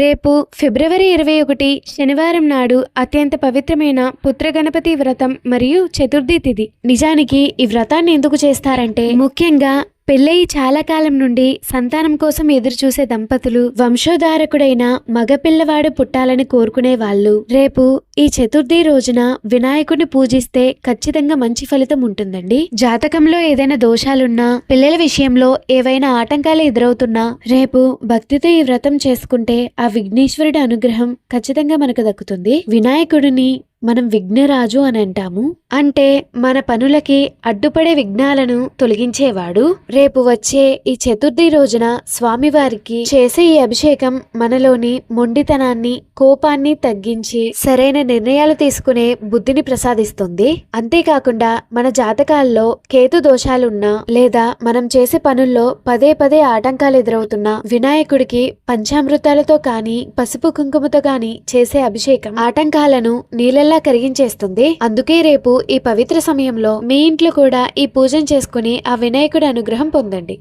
రేపు ఫిబ్రవరి 21 శనివారం నాడు అత్యంత పవిత్రమైన పుత్రగణపతి వ్రతం మరియు చతుర్థి తిథి. నిజానికి ఈ వ్రతాన్ని ఎందుకు చేస్తారంటే, ముఖ్యంగా పెళ్ళయి చాలా కాలం నుండి సంతానం కోసం ఎదురుచూసే దంపతులు, వంశోధారకుడైన మగపిల్లవాడు పుట్టాలని కోరుకునే వాళ్ళు రేపు ఈ చతుర్థి రోజున వినాయకుడిని పూజిస్తే ఖచ్చితంగా మంచి ఫలితం ఉంటుందండి. జాతకంలో ఏదైనా దోషాలున్నా, పిల్లల విషయంలో ఏవైనా ఆటంకాలు ఎదురవుతున్నా రేపు భక్తితో ఈ వ్రతం చేసుకుంటే ఆ విఘ్నేశ్వరుడి అనుగ్రహం ఖచ్చితంగా మనకు దక్కుతుంది. వినాయకుడిని మనం విఘ్నరాజు అని అంటాము. అంటే మన పనులకి అడ్డుపడే విఘ్నాలను తొలగించేవాడు. రేపు వచ్చే ఈ చతుర్థి రోజున స్వామివారికి చేసే ఈ అభిషేకం మనలోని మొండితనాన్ని, కోపాన్ని తగ్గించి సరైన నిర్ణయాలు తీసుకునే బుద్ధిని ప్రసాదిస్తుంది. అంతేకాకుండా మన జాతకాల్లో కేతు దోషాలున్నా, లేదా మనం చేసే పనుల్లో పదే పదే ఆటంకాలు ఎదురవుతున్నా వినాయకుడికి పంచామృతాలతో కానీ, పసుపు కుంకుమతో కానీ చేసే అభిషేకం ఆటంకాలను నీళ్ళ కరిగించేస్తుంది. అందుకే రేపు ఈ పవిత్ర సమయంలో మీ ఇంట్లో కూడా ఈ పూజను చేసుకుని ఆ వినాయకుడి అనుగ్రహం పొందండి.